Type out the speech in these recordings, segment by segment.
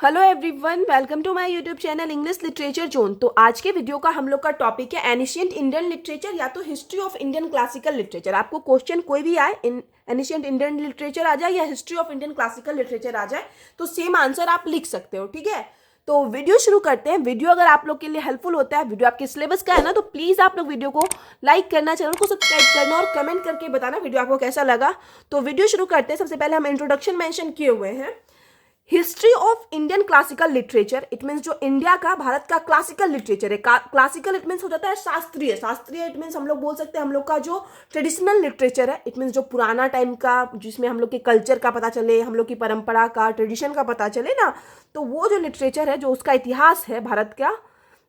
Hello everyone, welcome to my YouTube channel English literature zone. तो आज के video का हम लोग का टॉपिक है एनिशिएंट इंडियन लिटरेचर या तो history of Indian classical literature. आपको क्वेश्चन कोई भी आए, एनिशिएंट इंडियन लिटरेचर आ जाए या history of Indian classical literature आ जाए, तो सेम आंसर आप लिख सकते हो। ठीक है, तो वीडियो शुरू करते हैं। वीडियो अगर आप लोग के लिए हेल्पफुल होता है, वीडियो आपके सिलेबस का है ना, तो प्लीज़ आप लोग वीडियो को लाइक करना, चैनल को सब्सक्राइब करना और कमेंट करके बताना वीडियो आपको कैसा लगा। तो वीडियो शुरू करते हैं। सबसे पहले हम इंट्रोडक्शन मेंशन किए हुए हैं। History of Indian classical literature, it means जो इंडिया का, भारत का क्लासिकल लिटरेचर है। क्लासिकल इट मीन्स हो जाता है शास्त्रीय। शास्त्रीय इट मीन्स हम लोग बोल सकते हैं हम लोग का जो ट्रेडिशनल लिटरेचर है, इट मीन्स जो पुराना टाइम का, जिसमें हम लोग के कल्चर का पता चले, हम लोग की परंपरा का, ट्रेडिशन का पता चले ना, तो वो जो लिटरेचर है, जो उसका इतिहास है भारत का,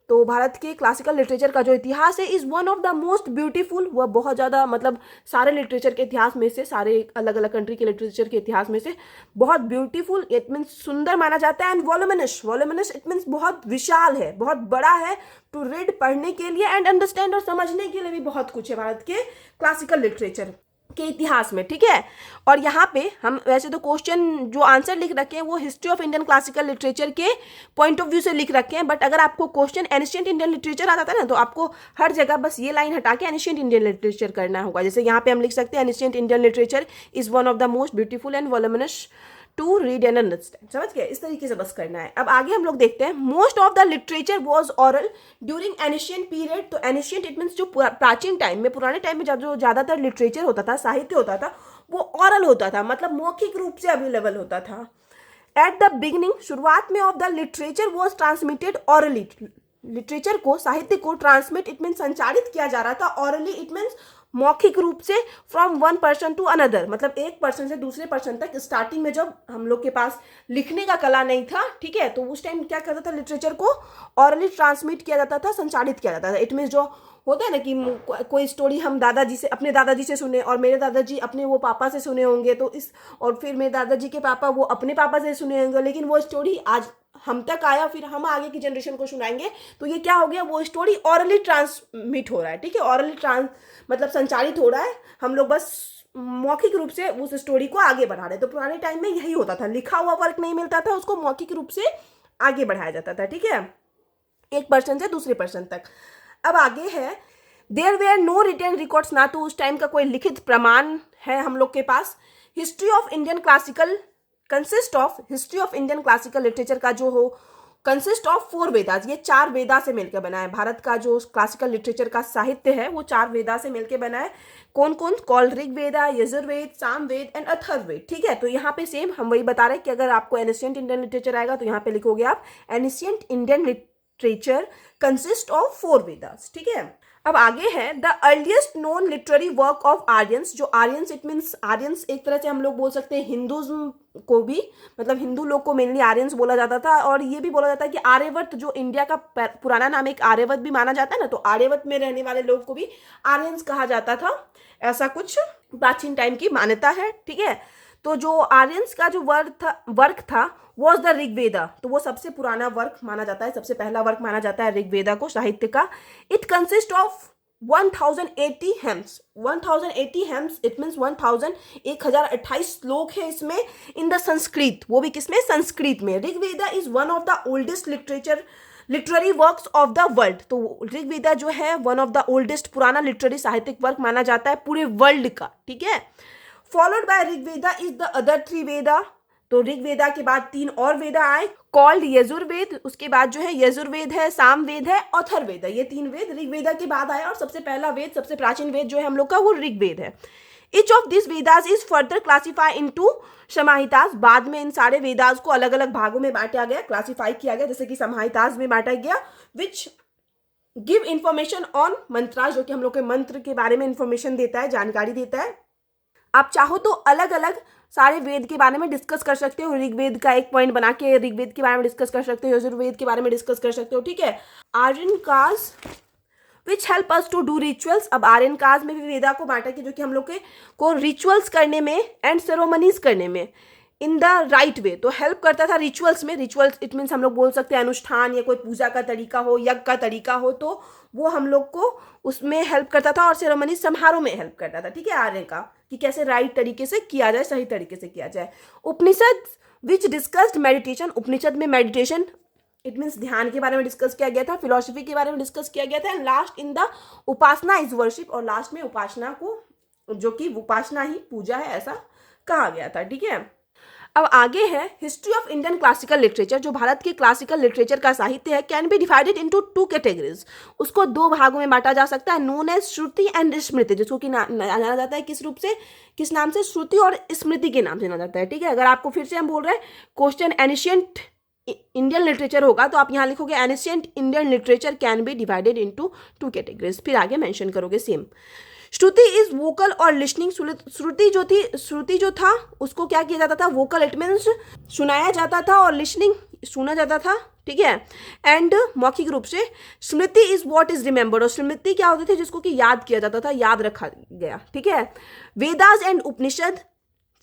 तो भारत के क्लासिकल लिटरेचर का जो इतिहास है is one of the most beautiful. वह बहुत ज़्यादा, मतलब सारे लिटरेचर के इतिहास में से, सारे अलग अलग कंट्री के लिटरेचर के इतिहास में से बहुत ब्यूटीफुल, इट मीन्स सुंदर माना जाता है। And voluminous, voluminous it means बहुत विशाल है, बहुत बड़ा है। टू रीड, पढ़ने के लिए, एंड अंडरस्टैंड और समझने के लिए भी बहुत कुछ है भारत के क्लासिकल लिटरेचर के इतिहास में। ठीक है, और यहाँ पे हम वैसे तो क्वेश्चन जो आंसर लिख रखे हैं वो history of Indian classical literature के पॉइंट ऑफ व्यू से लिख रखे हैं, बट अगर आपको क्वेश्चन एनिशिएंट इंडियन लिटरेचर आता था ना, तो आपको हर जगह बस ये लाइन हटा के एनिशिएंट इंडियन लिटरेचर करना होगा। जैसे यहाँ पे हम लिख सकते हैं ancient Indian literature is one of the most beautiful and voluminous to read and understand. समझ गए? इस तरीके से बस करना है। अब आगे हम लोग देखते हैं। Most of the literature was oral during ancient period. तो एनिशियंट इट मीन्स जो प्राचीन टाइम में, पुराने टाइम में जो ज़्यादातर लिटरेचर होता था, साहित्य होता था, वो ऑरल होता था, मतलब मौखिक रूप से अवेलेबल होता था। एट द बिगिनिंग, शुरुआत में, of the literature was transmitted hourly. Literature को, साहित्य को ट्रांसमिट इट मीन्स संचारित किया जा रहा था। ऑरली इट मीन्स मौखिक रूप से, from one person to another, मतलब एक पर्सन से दूसरे पर्सन तक। स्टार्टिंग में जब हम लोग के पास लिखने का कला नहीं था, ठीक है, तो उस टाइम क्या करता था, लिटरेचर को ऑरली ट्रांसमिट किया जाता था, संचारित किया जाता था। इट मीन्स जो होता है ना कि कोई स्टोरी हम दादाजी से, अपने दादाजी से सुने, और मेरे दादाजी अपने वो पापा से सुने होंगे, तो इस, और फिर मेरे दादाजी के पापा वो अपने पापा से सुने होंगे, लेकिन वो स्टोरी आज हम तक आया, फिर हम आगे की जनरेशन को सुनाएंगे, तो ये क्या हो गया, वो स्टोरी ऑरली ट्रांसमिट हो रहा है। ठीक है, ऑरली मतलब संचारित हो रहा है, हम लोग बस मौखिक रूप से उस स्टोरी को आगे बढ़ा रहे। तो पुराने टाइम में यही होता था, लिखा हुआ वर्क नहीं मिलता था, उसको मौखिक रूप से आगे बढ़ाया जाता था। ठीक है, एक पर्सन से दूसरे पर्सन तक। अब आगे है, there were no written records, ना तो उस टाइम का कोई लिखित प्रमाण है हम लोग के पास। History of Indian classical consist of, history of Indian classical literature का जो हो, कंसिस्ट ऑफ 4 वेदास। ये 4 वेदा से मिलकर बना है। भारत का जो क्लासिकल लिटरेचर का साहित्य है वो 4 वेदा से मिलकर बना है। कौन कौन? Called Rigveda, Yajurveda, Samaveda and Atharvaveda. ठीक है, तो यहाँ पे सेम हम वही बता रहे हैं कि अगर आपको एनिशिएंट इंडियन लिटरेचर आएगा तो यहाँ पे लिखोगे आप ancient Indian literature consist of 4 Vedas. ठीक है, अब आगे है the earliest known literary work of Aryans. जो आर्यंस इट मीन्स, आर्यंस एक तरह से हम लोग बोल सकते हैं हिंदुज्म को भी, मतलब हिंदू लोग को मेनली आर्यंस बोला जाता था। और ये भी बोला जाता है कि आर्यवर्त, जो इंडिया का पुराना नाम एक आर्यवर्त भी माना जाता है ना, तो आर्यवर्त में रहने वाले लोग को भी आर्यंस कहा जाता था। ऐसा कुछ प्राचीन टाइम की मान्यता है। ठीक है, तो जो आर्यंस का जो वर्क था वॉज द ऋग्वेदा। तो वो सबसे पुराना वर्क माना जाता है, सबसे पहला वर्क माना जाता है ऋग्वेदा को, साहित्य का। It consist of 1080 hymns. 1080 hymns it means 1028 श्लोक है इसमें, इन द संस्कृत, वो भी किसमें? संस्कृत में। Rigveda is one of the oldest literary works of the world. तो ऋग्वेदा जो है वन ऑफ द ओल्डेस्ट, पुराना लिटरेरी साहित्यिक वर्क माना जाता है पूरे वर्ल्ड का। ठीक है, followed by Rigveda is the other 3 वेदा। तो ऋग्वेदा के बाद 3 और वेदा आए, कॉल्ड यजुर्वेद। उसके बाद जो है यजुर्वेद है, सामवेद है, अथर्ववेद है। ये 3 वेद ऋग्वेदा के बाद आए, और सबसे पहला वेद, सबसे प्राचीन वेद जो है हम लोग का, वो ऋग्वेद है। Each of this Vedas is further classify into Samhitas. बाद में इन सारे वेदास को अलग अलग भागों में बांटा गया, क्लासीफाई किया गया, जैसे कि समाहितास में बांटा गया, which give information on mantras, जो कि हम लोग के मंत्र के बारे में इंफॉर्मेशन देता है, जानकारी देता है। आप चाहो तो अलग अलग सारे वेद के बारे में डिस्कस कर सकते हो। ऋग्वेद का एक पॉइंट बना के ऋग्वेद के बारे में डिस्कस कर सकते हो, यजुर्वेद के बारे में डिस्कस कर सकते हो। ठीक है, Aryan cause which help us to do rituals. अब आर्यन काज में भी वेदा को बांटा कि जो कि हम लोग को रिचुअल्स करने में एंड सेरेमनीज करने में इन द राइट वे, तो हेल्प करता था रिचुअल्स में। रिचुअल्स इट मीन्स हम लोग बोल सकते हैं अनुष्ठान, या कोई पूजा का तरीका हो, यज्ञ का तरीका हो, तो वो हम लोग को उसमें हेल्प करता था, और सेरेमनी समारोह में हेल्प करता था। ठीक है, आर्य का, कि कैसे राइट तरीके से किया जाए, सही तरीके से किया जाए। उपनिषद विच डिस्कस्ड मेडिटेशन, उपनिषद में मेडिटेशन इट मीन्स ध्यान के बारे में डिस्कस किया गया था, फिलोसफी के बारे में डिस्कस किया गया था, and last in the Upasana is worship, और लास्ट में उपासना को, जो कि उपासना ही पूजा है, ऐसा कहा गया था। ठीक है, अब आगे है history of Indian classical literature. जो भारत के क्लासिकल लिटरेचर का साहित्य है can be divided into 2 categories, उसको 2 भागों में बांटा जा सकता है, नोन एज श्रुति एंड स्मृति, जिसको कि जाना जाता है किस रूप से, किस नाम से, श्रुति और स्मृति के नाम से जाना जाता है। ठीक है, अगर आपको फिर से हम बोल रहे हैं क्वेश्चन एनिशियंट इंडियन लिटरेचर होगा तो आप यहाँ लिखोगे ancient Indian literature can be divided into 2 categories, फिर आगे मेंशन करोगे सेम। श्रुति इज वोकल और लिसनिंग, श्रुति जो था उसको क्या किया जाता था, वोकल इट मीन्स सुनाया जाता था, और लिसनिंग सुना जाता था। ठीक है, एंड मौखिक रूप से। स्मृति इज व्हाट इज रिमेंबर्ड, और स्मृति क्या होती थी, जिसको कि याद किया जाता था, याद रखा गया। ठीक है, Vedas and Upanishad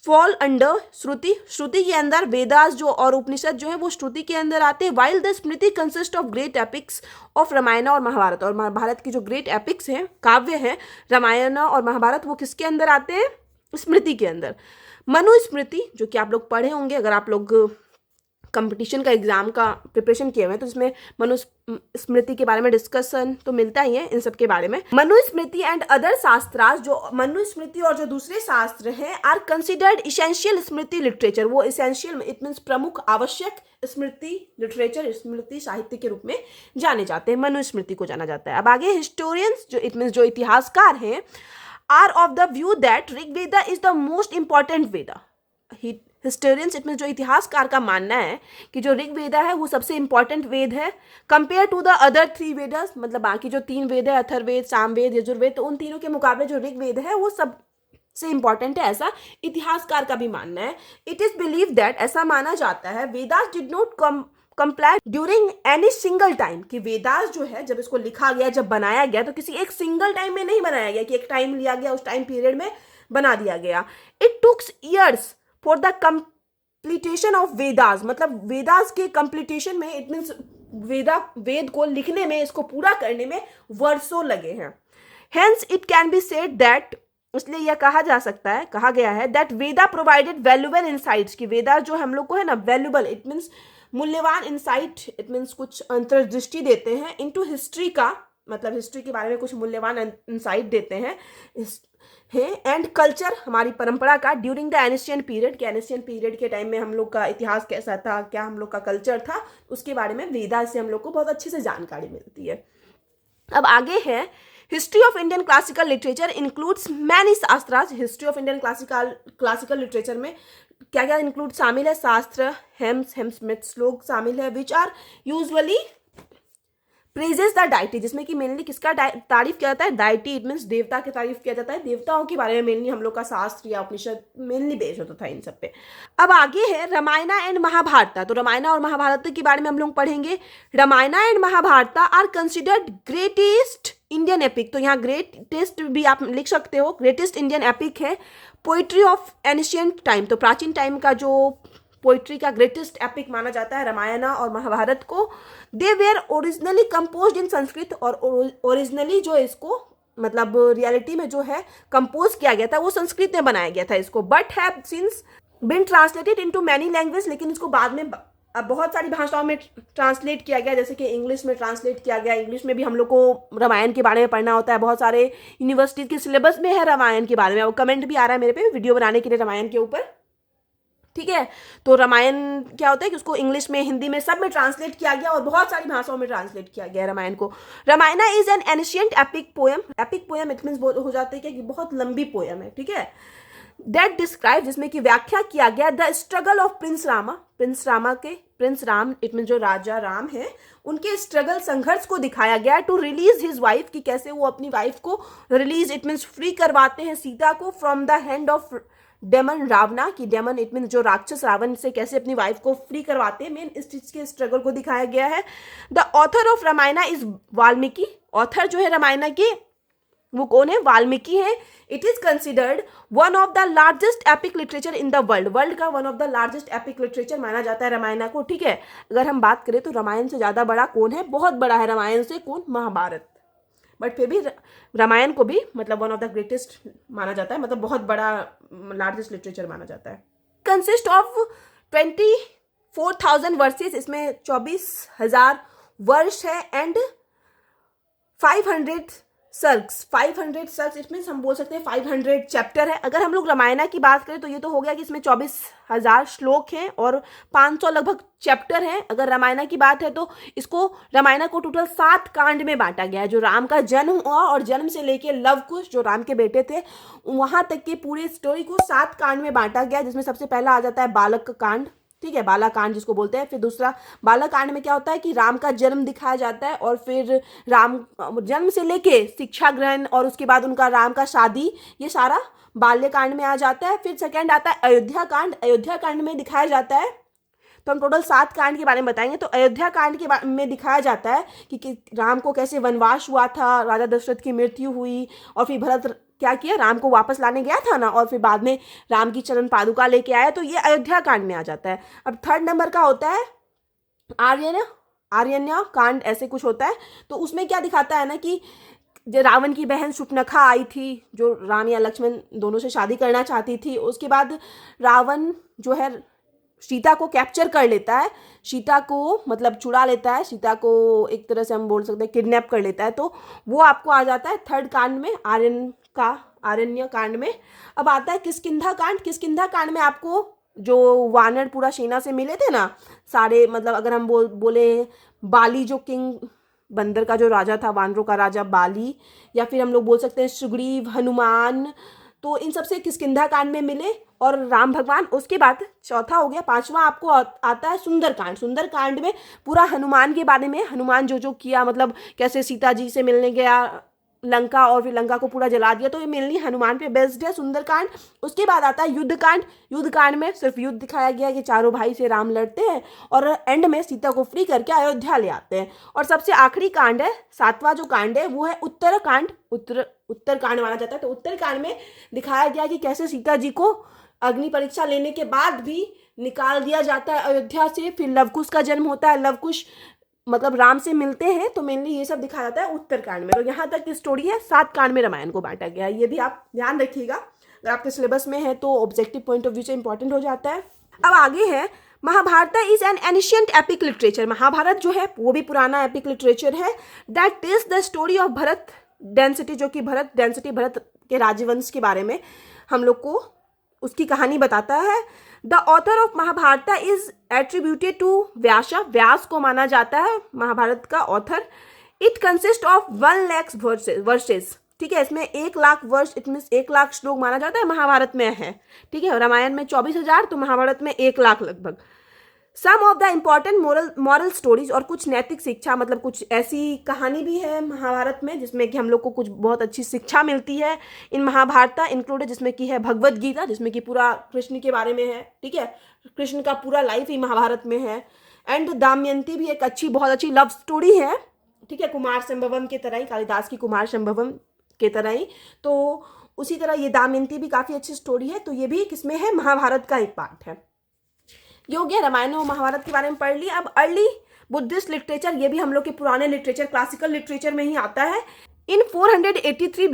fall under Shruti, Shruti के अंदर वेदास जो और उपनिषद जो है वो श्रुति के अंदर आते हैं। While the smriti consist of great epics of Ramayana और महाभारत, और महाभारत की जो ग्रेट एपिक्स हैं, काव्य हैं, रामायण और महाभारत, वो किसके अंदर आते हैं, स्मृति के अंदर। मनुस्मृति, जो कि आप लोग पढ़े होंगे अगर आप लोग कंपटीशन का एग्जाम का प्रिपरेशन किए हुए हैं, तो इसमें मनुस्मृति के बारे में डिस्कशन तो मिलता ही है इन सब के बारे में। मनुस्मृति एंड अदर शास्त्रास, जो मनुस्मृति और जो दूसरे शास्त्र हैं, are considered essential smriti literature, वो इसेंशियल इट मीन्स प्रमुख आवश्यक स्मृति लिटरेचर, स्मृति साहित्य के रूप में जाने जाते हैं, मनुस्मृति को जाना जाता है। अब आगे हिस्टोरियंस, जो इट मीन्स जो इतिहासकार हैं, are of the view that Rigveda is the most important Veda. Historians it mean जो इतिहासकार का मानना है कि जो ऋग्वेदा है वो सबसे इंपॉर्टेंट वेद है compare to the other 3 Vedas, मतलब बाकी जो 3 वेद है, अथर्ववेद, सामवेद, यजुर्वेद, तो उन तीनों के मुकाबले जो ऋग्वेद है वो सबसे इंपॉर्टेंट है, ऐसा इतिहासकार का भी मानना है। इट इज बिलीव दैट, ऐसा माना जाता है, Vedas did not comply during any single time, कि वेदास जो है जब इसको लिखा गया, जब बनाया गया, तो किसी एक सिंगल टाइम में नहीं बनाया गया कि एक टाइम लिया गया उस टाइम पीरियड में बना दिया गया। It takes years for the completion of Vedas, मतलब वेदास के कंप्लीटेशन में इट मीन्स वेद को लिखने में, इसको पूरा करने में वर्षों लगे हैं। Hence it can be said that, इसलिए यह कहा जा सकता है, कहा गया है that Veda provided valuable insights, कि वेदा जो हम लोग को है ना वैल्यूएबल इट मीन्स मूल्यवान इंसाइट, इट मीन्स कुछ अंतर्दृष्टि देते हैं इनटू हिस्ट्री का, मतलब हिस्ट्री के बारे में कुछ मूल्यवान इंसाइट देते हैं एंड कल्चर, हमारी परंपरा का, ड्यूरिंग द एनिशियंट पीरियड, के एनिशियंट पीरियड के टाइम में हम लोग का इतिहास कैसा था, क्या हम लोग का कल्चर था, उसके बारे में वेदा से हम लोग को बहुत अच्छे से जानकारी मिलती है। अब आगे है history of Indian classical literature includes many shastras. History of Indian classical literature में क्या क्या इंक्लूड शामिल है, शास्त्र, हेम्स मिथ, श्लोक शामिल है, which are usually praises the deity, जिसमें कि मेनली किसका तारीफ किया जाता है, डाइटी इट मीन्स देवता की तारीफ किया जाता है, देवताओं के बारे में मेनली हम लोग का शास्त्र या उपनिषद मेनली बेस्ड होता था इन सब पे। अब आगे है रामायण एंड महाभारत, तो रामायण और महाभारत के बारे में हम लोग पढ़ेंगे। Ramayana and Mahabharata are considered greatest Indian epic, तो यहाँ ग्रेटेस्ट भी आप लिख सकते हो, ग्रेटेस्ट इंडियन एपिक है। पोइट्री ऑफ एनिशियंट टाइम, तो प्राचीन टाइम का जो पोइट्री का ग्रेटेस्ट एपिक माना जाता है रामायण और महाभारत को। दे वेयर ओरिजिनली कंपोज्ड इन संस्कृत, और ओरिजिनली जो इसको मतलब रियलिटी में जो है कंपोज किया गया था वो संस्कृत में बनाया गया था इसको, but have since been translated into many language, लेकिन इसको बाद में अब बहुत सारी भाषाओं में ट्रांसलेट किया गया, जैसे कि इंग्लिश में ट्रांसलेट किया गया। इंग्लिश में भी हम लोग को रामायण के बारे में पढ़ना होता है, बहुत सारे यूनिवर्सिटीज के सिलेबस में है रामायण के बारे में, वो कमेंट भी आ रहा है मेरे पे वीडियो बनाने के लिए रामायण के ऊपर, ठीक है। तो रामायण क्या होता है कि उसको इंग्लिश में, हिंदी में, सब में ट्रांसलेट किया गया और बहुत सारी भाषाओं में ट्रांसलेट किया गया है रामायण को। Ramayana is an ancient epic poem, epic poem it means हो जाते हैं कि बहुत लंबी पोएम है, ठीक है। दैट डिस्क्राइब, जिसमें कि व्याख्या किया गया the struggle of Prince Ram it mean जो राजा राम है उनके स्ट्रगल, संघर्ष को दिखाया गया टू रिलीज हिज वाइफ, कि कैसे वो अपनी वाइफ को रिलीज इट मीन्स फ्री करवाते हैं, सीता को, from the hand of demon Ravana, की डेमन इट मीन जो राक्षस रावण से कैसे अपनी वाइफ को फ्री करवाते हैं, मेन इस चीज के स्ट्रगल को दिखाया गया है। The author of Ramayana is Valmiki, author जो है रामायण के वो कौन है, वाल्मीकि है। It is considered one of the largest epic literature in the world का one of the largest epic literature माना जाता है रामायण को, ठीक है। अगर हम बात करें तो रामायण से ज्यादा बड़ा कौन है, बहुत बड़ा है रामायण से कौन, महाभारत, बट फिर भी रामायण को भी मतलब वन ऑफ द ग्रेटेस्ट माना जाता है, मतलब बहुत बड़ा लार्जेस्ट लिटरेचर माना जाता है। कंसिस्ट ऑफ 24,000 वर्सेस, इसमें 24,000 वर्ष है, एंड 500 सर्क्स इसमें हम बोल सकते हैं 500 चैप्टर है। अगर हम लोग रामायण की बात करें तो ये तो हो गया कि इसमें 24,000 श्लोक हैं और 500 लगभग चैप्टर हैं। अगर रामायण की बात है तो इसको रामायण को टोटल 7 कांड में बांटा गया है। जो राम का जन्म हुआ और जन्म से लेके लव कुश जो राम के बेटे थे वहां तक की पूरी स्टोरी को 7 कांड में बांटा गया, जिसमें सबसे पहला आ जाता है बालक कांड, ठीक है, बालाकांड जिसको बोलते हैं। फिर दूसरा बालाकांड में क्या होता है कि राम का जन्म दिखाया जाता है, और फिर राम जन्म से लेके शिक्षा ग्रहण और उसके बाद उनका राम का शादी, ये सारा बाल्यकांड में आ जाता है। फिर सेकंड आता है अयोध्या कांड। अयोध्या कांड में दिखाया जाता है, तो हम टोटल 7 कांड के बारे में बताएंगे। तो अयोध्या कांड के बारे में दिखाया जाता है कि राम को कैसे वनवास हुआ था, राजा दशरथ की मृत्यु हुई, और फिर भरत क्या किया, राम को वापस लाने गया था ना, और फिर बाद में राम की चरण पादुका लेके आया, तो ये अयोध्या कांड में आ जाता है। अब थर्ड नंबर का होता है आर्यन्या कांड, ऐसे कुछ होता है। तो उसमें क्या दिखाता है ना कि जो रावण की बहन शूर्पणखा आई थी, जो राम या लक्ष्मण दोनों से शादी करना चाहती थी, उसके बाद रावण जो है सीता को कैप्चर कर लेता है, सीता को मतलब चुरा लेता है, सीता को एक तरह से हम बोल सकते हैं किडनैप कर लेता है। तो वो आपको आ जाता है थर्ड कांड में, आरण्य कांड में। अब आता है किष्किंधा कांड। किष्किंधा कांड में आपको जो वानर पूरा सेना से मिले थे ना सारे, मतलब अगर हम बोले बाली जो किंग, बंदर का जो राजा था, वानरों का राजा बाली, या फिर हम लोग बोल सकते हैं सुग्रीव, हनुमान, तो इन सबसे किष्किंधा कांड में मिले और राम भगवान। उसके बाद चौथा हो गया, पांचवा आपको आता है सुंदरकांड। सुंदरकांड में पूरा हनुमान के बारे में, हनुमान जो किया, मतलब कैसे सीता जी से मिलने गया लंका और फिर लंका को पूरा जला दिया, तो ये मेनली हनुमान पे बेस्ड है सुंदरकांड। उसके बाद आता है युद्धकांड। युद्धकांड में सिर्फ युद्ध दिखाया गया कि चारों भाई से राम लड़ते हैं और एंड में सीता को फ्री करके अयोध्या ले आते हैं। और सबसे आखिरी कांड है, 7वां जो कांड है वो है उत्तरकांड। उत्तरकांड माना जाता है। तो उत्तरकांड में दिखाया गया कि कैसे सीता जी को अग्नि परीक्षा लेने के बाद भी निकाल दिया जाता है अयोध्या से। फिर लवकुश का जन्म होता है, लवकुश मतलब राम से मिलते हैं, तो मेनली ये सब दिखाया जाता है उत्तरकांड में। तो यहाँ तक की स्टोरी है, 7 कांड में रामायण को बांटा गया है। ये भी आप ध्यान रखिएगा, अगर आपके सिलेबस में है तो ऑब्जेक्टिव पॉइंट ऑफ व्यू से इंपॉर्टेंट हो जाता है। अब आगे है Mahabharata is an ancient epic literature. Mahabharata जो है वो भी पुराना एपिक लिटरेचर है। That tells the story of Bharata dynasty, जो कि भरत के राजवंश के बारे में हम लोग को उसकी कहानी बताता है। The author of Mahabharata is attributed to Vyasa. Vyasa को माना जाता है महाभारत का author. It consist of 1 lakh verses, ठीक है, इसमें 1 लाख वर्ष, इट मीन्स 1 लाख श्लोक माना जाता है महाभारत में है, ठीक है। रामायण में 24,000, तो महाभारत में 1 लाख लगभग। Some of the important moral stories, और कुछ नैतिक शिक्षा, मतलब कुछ ऐसी कहानी भी है महाभारत में जिसमें कि हम लोग को कुछ बहुत अच्छी शिक्षा मिलती है। इन महाभारत इंक्लूडेड, जिसमें कि है भगवद गीता, जिसमें कि पूरा कृष्ण के बारे में है, ठीक है, कृष्ण का पूरा लाइफ ही महाभारत में है। एंड दमयंती भी एक बहुत अच्छी लव स्टोरी है, ठीक है, कुमार संभवम के तरह ही, कालिदास की कुमार संभवम के तरह ही। तो उसी तरह ये दमयंती भी काफ़ी अच्छी स्टोरी है। तो ये भी किसमें है, महाभारत का एक पार्ट है। ये हो गया रामायण और महाभारत के बारे में पढ़ लिया। अब अर्ली बुद्धिस्ट लिटरेचर, ये भी हम लोग के पुराने लिटरेचर, क्लासिकल लिटरेचर में ही आता है। इन 483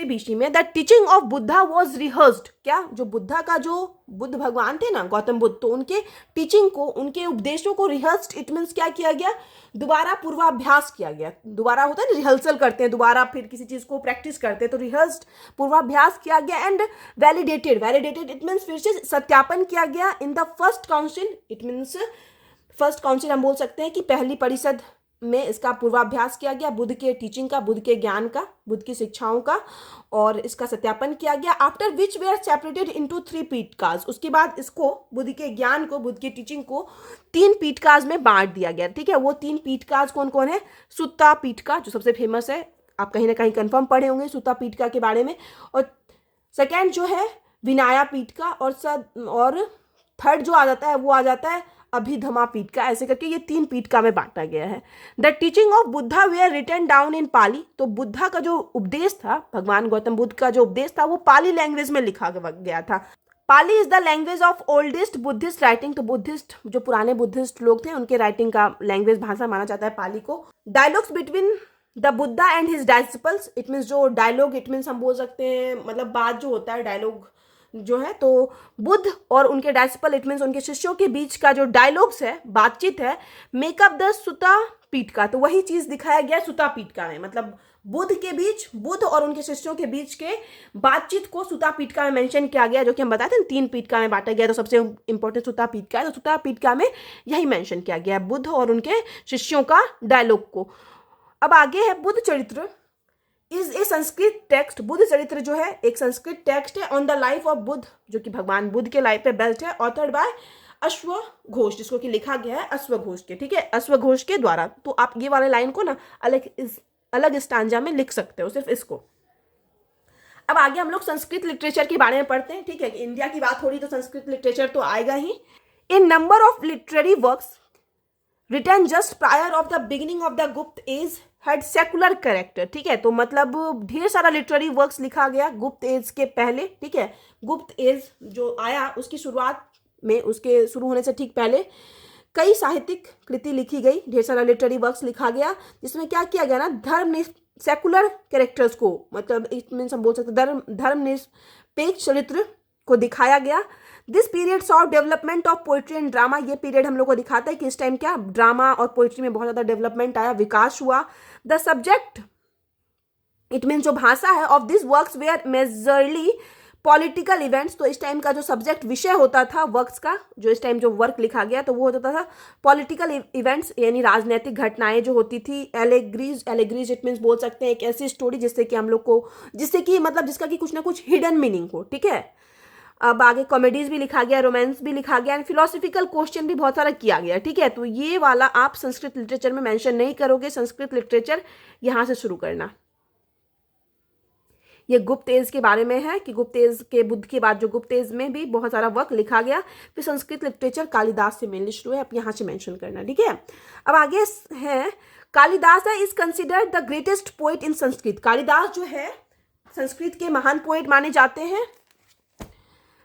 BC में the teaching of Buddha was rehearsed. क्या, जो बुद्धा का जो बुद्ध भगवान थे ना, गौतम बुद्ध, तो उनके टीचिंग को, उनके उपदेशों को रिहर्स्ड, इट मीन्स क्या किया गया, दोबारा पूर्वाभ्यास किया गया। दोबारा होता है ना, रिहर्सल करते हैं, दोबारा फिर किसी चीज को प्रैक्टिस करते हैं, तो रिहर्स्ड पूर्वाभ्यास किया गया। एंड वैलिडेटेड इट मीन्स फिर से सत्यापन किया गया in the first council. It means first council हम बोल सकते हैं कि पहली परिषद में इसका पूर्वाभ्यास किया गया, बुद्ध के टीचिंग का, बुद्ध के ज्ञान का, बुद्ध की शिक्षाओं का, और इसका सत्यापन किया गया। After which they are separated into 3 Pitakas. उसके बाद इसको, बुद्ध के ज्ञान को, बुद्ध की टीचिंग को 3 पीठकाज में बांट दिया गया, ठीक है। वो 3 पीठकाज कौन कौन है, सुत्ता पीठका जो सबसे फेमस है, आप कहीं ना कहीं कंफर्म पढ़े होंगे सुत्ता पीठका के बारे में, और सेकेंड जो है विनाया पीठका, और थर्ड जो आ जाता है वो आ जाता है अभिधमा पीठका। ऐसे करके ये 3 पीठका में बांटा गया है। The teaching of Buddha were written down in Pali. तो बुद्धा का जो उपदेश था, भगवान गौतम बुद्ध का जो उपदेश था, वो पाली लैंग्वेज में लिखा गया था। Pali is the language of oldest Buddhist writing. तो बुद्धिस्ट, जो पुराने बुद्धिस्ट लोग थे, उनके राइटिंग का लैंग्वेज, भाषा माना जाता है पाली को। Dialogues between the Buddha and his disciples. It means जो डायलॉग, इट मीन्स हम बोल सकते हैं, मतलब बात जो होता है, डायलॉग जो है, तो बुद्ध और उनके डिसिपल इट मीन्स उनके शिष्यों के बीच का जो डायलॉग्स है, बातचीत है, मेकअप द सुता पीठका, तो वही चीज दिखाया गया सुता पीठका में, मतलब बुद्ध के बीच, बुद्ध और उनके शिष्यों के बीच के बातचीत को सुता पीठका में मेंशन किया गया, जो कि हम बताते हैं 3 पीठका में बांटा गया, तो सबसे इंपॉर्टेंट सुता पीठका है, तो सुता पीठका में यही मेंशन किया गया है बुद्ध और उनके शिष्यों का डायलॉग को। अब आगे है बुद्ध चरित्र is a Sanskrit text, Buddha चरित्र जो है एक संस्कृत टेक्स्ट है on the life of Buddha, जो कि भगवान बुद्ध के लाइफ पे बेस्ड है, ऑथर्ड बाय अश्वघोष, जिसको कि लिखा गया है अश्वघोष के, ठीक है, अश्वघोष के द्वारा। तो आप ये वाले लाइन को ना अलग स्टांजा में लिख सकते हो, सिर्फ इसको। अब आगे हम लोग संस्कृत लिटरेचर के बारे में पढ़ते हैं, ठीक है, कि इंडिया की बात हो रही तो संस्कृत लिटरेचर तो आएगा ही। In number of literary works written just prior of the beginning of the Gupta age had secular character, ठीक है, तो मतलब ढेर सारा लिटरेरी वर्क्स लिखा गया गुप्त एज के पहले, ठीक है, गुप्त एज जो आया उसकी शुरुआत में, उसके शुरू होने से ठीक पहले कई साहित्यिक कृति लिखी गई, ढेर सारा लिटरेरी वर्क्स लिखा गया, जिसमें क्या किया गया ना, सेकुलर कैरेक्टर्स को, मतलब मीन्स हम बोल सकते धर्म निरपेक्ष चरित्र को दिखाया गया। This period saw development of poetry and drama, ये पीरियड हम लोग को दिखाता है कि इस टाइम क्या ड्रामा और पोइट्री में बहुत ज़्यादा डेवलपमेंट आया, विकास हुआ। द सब्जेक्ट इट मीन्स जो भाषा है of this works were majorly political events, तो इस टाइम का जो सब्जेक्ट विषय होता था वर्क्स का, जो इस टाइम जो वर्क लिखा गया तो वो होता था पॉलिटिकल इवेंट्स, यानी राजनीतिक घटनाएं जो होती थी। एलेग्रीज इट मीन्स बोल सकते हैं एक ऐसी स्टोरी जिससे कि हम लोग को, जिससे कि मतलब जिसका कि कुछ ना कुछ हिडन मीनिंग हो, ठीक है। अब आगे कॉमेडीज भी लिखा गया, रोमांस भी लिखा गया, एंड फिलोसफिकल क्वेश्चन भी बहुत सारा किया गया, ठीक है। तो ये वाला आप संस्कृत लिटरेचर में मेंशन नहीं करोगे, संस्कृत लिटरेचर यहाँ से शुरू करना। ये गुप्त एज के बारे में है कि गुप्त एज के बुद्ध के बाद जो गुप्त एज में भी बहुत सारा वर्क लिखा गया। फिर संस्कृत लिटरेचर कालिदास से मेनली शुरू है, आप यहाँ से मेंशन करना, ठीक है। अब आगे है Kalidas is considered the greatest poet in Sanskrit, Kalidas जो है संस्कृत के महान पोएट माने जाते हैं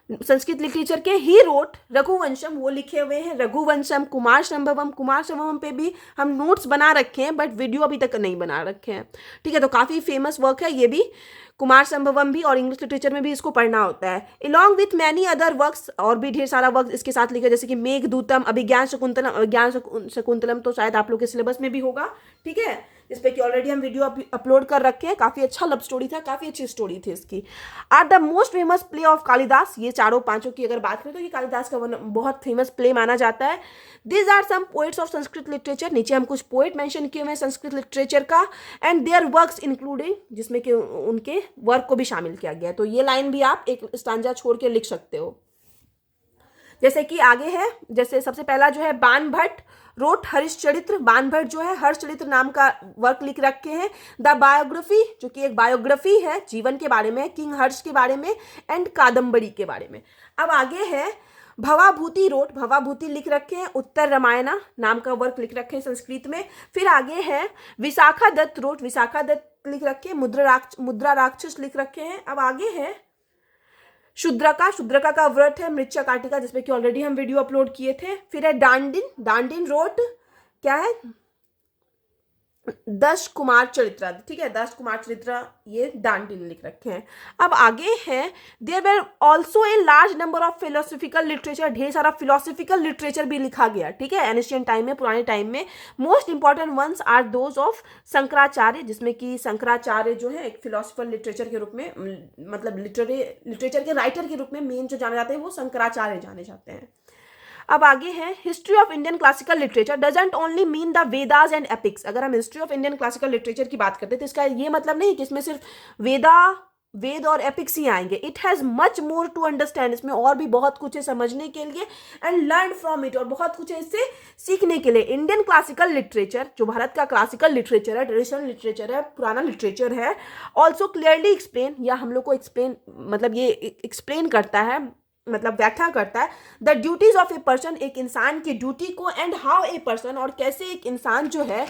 संस्कृत लिटरेचर के। ही रोट रघुवंशम, वो लिखे हुए हैं रघुवंशम, कुमार संभवम पे भी हम नोट्स बना रखे हैं, बट वीडियो अभी तक नहीं बना रखे हैं, ठीक है। तो काफ़ी फेमस वर्क है ये भी, कुमार संभवम भी, और इंग्लिश लिटरेचर में भी इसको पढ़ना होता है। Along with many other works, और भी ढेर सारा वर्क इसके साथ लिखे, जैसे कि मेघदूतम, अभिज्ञान शकुंतलम तो शायद आप लोग के सिलेबस में भी होगा, ठीक है, इस पे कि ऑलरेडी हम वीडियो अपलोड कर रखे हैं। काफ़ी अच्छा लव स्टोरी था, काफ़ी अच्छी स्टोरी थी इसकी। Are the most famous play of Kalidasa, ये चारों पांचों की अगर बात करें तो ये कालिदास का बहुत फेमस प्ले माना जाता है। This are some poets of Sanskrit literature, नीचे हम कुछ पोएट मेंशन किए हुए हैं संस्कृत लिटरेचर का, एंड देयर वर्क्स इंक्लूडिंग, जिसमें कि उनके वर्क को भी शामिल किया गया है। तो ये लाइन भी आप एक स्टांजा छोड़ के लिख सकते हो। जैसे कि आगे है, जैसे सबसे पहला जो है बाण भट्ट रोट हर्षचरित्र, बाण भट्ट जो है हर्षचरित्र नाम का वर्क लिख रखे हैं। द बायोग्राफी, जो कि एक बायोग्राफी है जीवन के बारे में, किंग हर्ष के बारे में, एंड कादम्बरी के बारे में। अब आगे है भवाभूति रोट, भवाभूति लिख रखे हैं, उत्तर रामायणा नाम का वर्क लिख रखे हैं संस्कृत में। फिर आगे है विशाखा दत्त रोट, विशाखा दत्त लिख रखे हैं, मुद्रा राक्षस लिख रखे हैं। अब आगे है शूद्रका का व्रत है मृच्छा काटिका, जिसपे कि ऑलरेडी हम वीडियो अपलोड किए थे। फिर है डांडिन रोट, क्या है, 10 कुमार चरित्र, ठीक है, 10 कुमार चरित्र ये डांडिन लिख रखे हैं। अब आगे है there were also a large number of philosophical literature, ढेर सारा फिलोसफिकल लिटरेचर भी लिखा गया, ठीक है, एनिशियंट टाइम में, पुराने टाइम में। Most important ones are those of Shankaracharya, जिसमें कि शंकराचार्य जो है एक फिलोसफर लिटरेचर के रूप में, मतलब लिटरेचर के राइटर के रूप में मेन जो जाने जाते हैं वो शंकराचार्य जाने जाते हैं। अब आगे है history of Indian classical literature doesn't only mean the Vedas and epics. अगर हम history of Indian classical literature की बात करते हैं तो इसका ये मतलब नहीं कि इसमें सिर्फ वेद और एपिक्स ही आएंगे। It has much more to understand, इसमें और भी बहुत कुछ है समझने के लिए, एंड लर्न फ्रॉम इट, और बहुत कुछ है इससे सीखने के लिए। इंडियन क्लासिकल लिटरेचर, जो भारत का क्लासिकल लिटरेचर है, ट्रेडिशनल लिटरेचर है, पुराना लिटरेचर है, ऑल्सो क्लियरली एक्सप्लेन, या हम लोग को एक्सप्लेन मतलब ये एक्सप्लेन करता है, मतलब व्याख्या करता है the duties of a person, एक इंसान की ड्यूटी को, एंड हाउ ए पर्सन, और कैसे एक इंसान जो है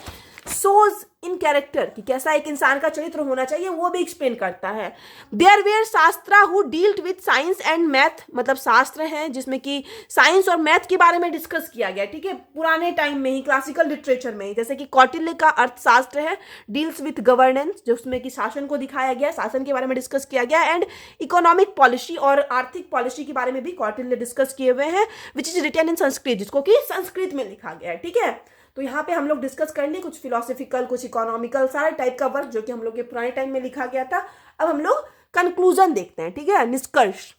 सोज इन कैरेक्टर, कि कैसा एक इंसान का चरित्र होना चाहिए, वो भी एक्सप्लेन करता है। देयर वेयर शास्त्रा who dealt with science and math, मतलब शास्त्र हैं जिसमें कि साइंस और मैथ के बारे में डिस्कस किया गया, ठीक है, पुराने टाइम में ही, क्लासिकल लिटरेचर में ही। जैसे कि कौटिल्य का अर्थशास्त्र है, डील्स विथ गवर्नेंस, जिसमें कि शासन को दिखाया गया, शासन के बारे में डिस्कस किया गया। एंड इकोनॉमिक पॉलिसी और आर्थिक पॉलिसी के बारे में भी कौटिल्य डिस्कस किए हुए हैं, which is written in Sanskrit, जिसको कि संस्कृत में लिखा गया है, ठीक है। तो यहाँ पे हम लोग डिस्कस कर लिए कुछ फिलोसफिकल, कुछ इकोनॉमिकल, सारे टाइप का वर्क जो कि हम लोग के पुराने टाइम में लिखा गया था। अब हम लोग कंक्लूजन देखते हैं, ठीक है, निष्कर्ष।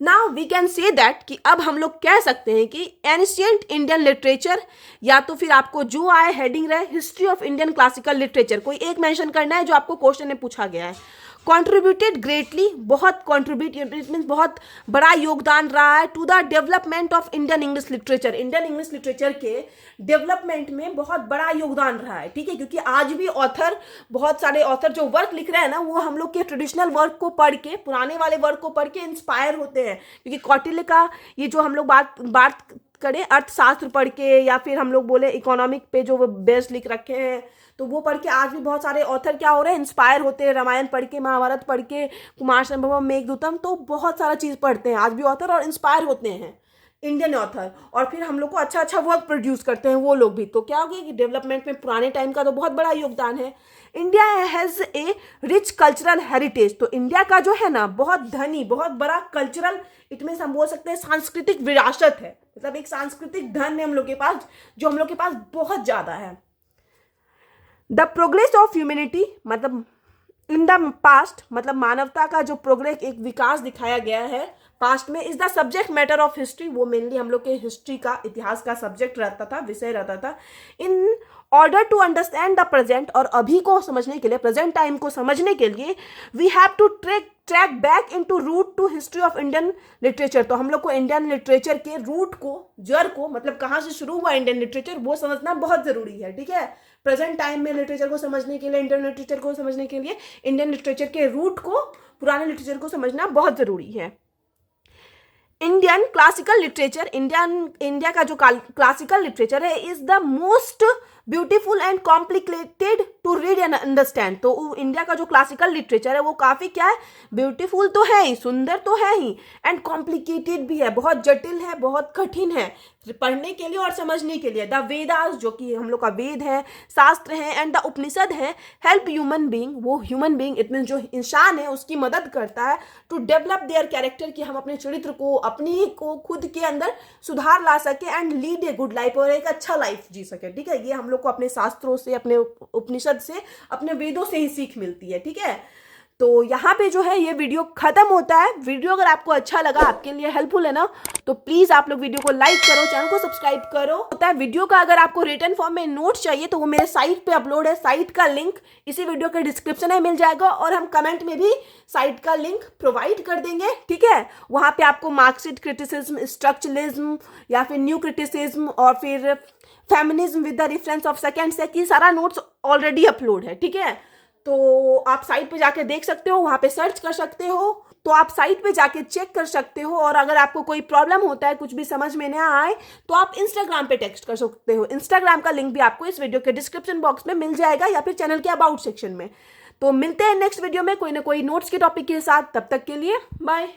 Now we can say that कि अब हम लोग कह सकते हैं कि एंशिएंट इंडियन लिटरेचर, या तो फिर आपको जो आए हेडिंग रहे history of Indian classical literature, कोई एक मेंशन करना है जो आपको क्वेश्चन में पूछा गया है। कॉन्ट्रीब्यूटेड ग्रेटली, बहुत कॉन्ट्रीब्यूट मीन्स बहुत बड़ा योगदान रहा है to the development of Indian English literature, Indian English literature के डेवलपमेंट में बहुत बड़ा योगदान रहा है, ठीक है। क्योंकि आज भी ऑथर, बहुत सारे ऑथर जो वर्क लिख रहे हैं ना, वो हम लोग के ट्रेडिशनल वर्क को पढ़ के, पुराने वाले वर्क को पढ़ के इंस्पायर होते हैं। क्योंकि कौटिल्य का ये जो हम लोग बात करें अर्थशास्त्र पढ़ के, या फिर हम लोग बोले इकोनॉमिक पे जो वो बेस्ट लिख रखे हैं, तो वो पढ़ के आज भी बहुत सारे ऑथर क्या हो रहे हैं, इंस्पायर होते हैं। रामायण पढ़ के, महाभारत पढ़ के, कुमार संभवम, मेघदूतम, तो बहुत सारा चीज़ पढ़ते हैं आज भी ऑथर और इंस्पायर होते हैं इंडियन ऑथर, और फिर हम लोग को अच्छा अच्छा वर्क प्रोड्यूस करते हैं वो लोग भी। तो क्या हो गया कि डेवलपमेंट में पुराने टाइम का तो बहुत बड़ा योगदान है। India has a rich cultural heritage, तो इंडिया का जो है ना बहुत धनी, बहुत बड़ा कल्चरल, इट मीन्स हम बोल सकते हैं सांस्कृतिक विरासत है, मतलब एक सांस्कृतिक धन है हम लोग के पास, जो हम लोग के पास बहुत ज़्यादा है। द प्रोग्रेस ऑफ ह्यूमैनिटी, मतलब इन द पास्ट, मतलब मानवता का जो प्रोग्रेस, एक विकास दिखाया गया है पास्ट में, is the subject matter of history, वो मेनली हम लोग के हिस्ट्री का, इतिहास का सब्जेक्ट रहता था, विषय रहता था। In order to understand the present, और अभी को समझने के लिए, प्रेजेंट टाइम को समझने के लिए, we have to track back into root to history of Indian literature, तो हम लोग को इंडियन लिटरेचर के रूट को, जड़ को, मतलब कहाँ से शुरू हुआ इंडियन लिटरेचर, वो समझना बहुत जरूरी है, ठीक है। प्रेजेंट टाइम में लिटरेचर को समझने के लिए, इंडियन लिटरेचर को समझने के लिए, इंडियन लिटरेचर के रूट को, पुराने लिटरेचर को समझना बहुत जरूरी है। इंडियन क्लासिकल लिटरेचर, इंडिया का जो क्लासिकल लिटरेचर है, is the most beautiful and complicated to read and understand, तो इंडिया का जो क्लासिकल लिटरेचर है वो काफ़ी क्या है, ब्यूटीफुल तो है ही, सुंदर तो है ही, एंड कॉम्प्लिकेटेड भी है, बहुत जटिल है, बहुत कठिन है पढ़ने के लिए और समझने के लिए। द वेदास, जो कि हम लोग का वेद है, शास्त्र है, एंड द उपनिषद है, हेल्प ह्यूमन बींग, वो ह्यूमन बींग इट मीन जो इंसान है उसकी मदद करता है टू डेवलप देयर कैरेक्टर, कि हम अपने चरित्र को, अपनी को खुद के अंदर सुधार ला सके, and lead a good life, और एक अच्छा लाइफ जी सके, ठीक है। ये हम लोग को अपने शास्त्रों से, अपने उपनिषद से, अपने वेदों से ही सीख मिलती है, ठीक है। तो यहाँ पे जो है ये वीडियो खत्म होता है। वीडियो अगर आपको अच्छा लगा, आपके लिए हेल्पफुल है ना, तो प्लीज आप लोग वीडियो को लाइक करो, चैनल को सब्सक्राइब करो। होता है वीडियो का अगर आपको रिटन फॉर्म में नोट चाहिए तो वो मेरे साइट पे अपलोड है, साइट का लिंक इसी वीडियो के डिस्क्रिप्शन में मिल जाएगा, और हम कमेंट में भी साइट का लिंक प्रोवाइड कर देंगे, ठीक है। वहाँ पे आपको मार्क्सिस्ट क्रिटिसिज्म, स्ट्रक्चरलिज्म, या फिर न्यू क्रिटिसिज्म, और फिर feminism with the reference of second sex, ये सारा नोट्स ऑलरेडी अपलोड है, ठीक है। तो आप साइट पे जाके देख सकते हो, वहाँ पे सर्च कर सकते हो, तो आप साइट पे जाके चेक कर सकते हो। और अगर आपको कोई प्रॉब्लम होता है, कुछ भी समझ में ना आए, तो आप इंस्टाग्राम पे टेक्स्ट कर सकते हो। इंस्टाग्राम का लिंक भी आपको इस वीडियो के डिस्क्रिप्शन बॉक्स में मिल जाएगा, या फिर चैनल के अबाउट सेक्शन में। तो मिलते हैं नेक्स्ट वीडियो में कोई ना कोई नोट्स के टॉपिक के साथ, तब तक के लिए बाय।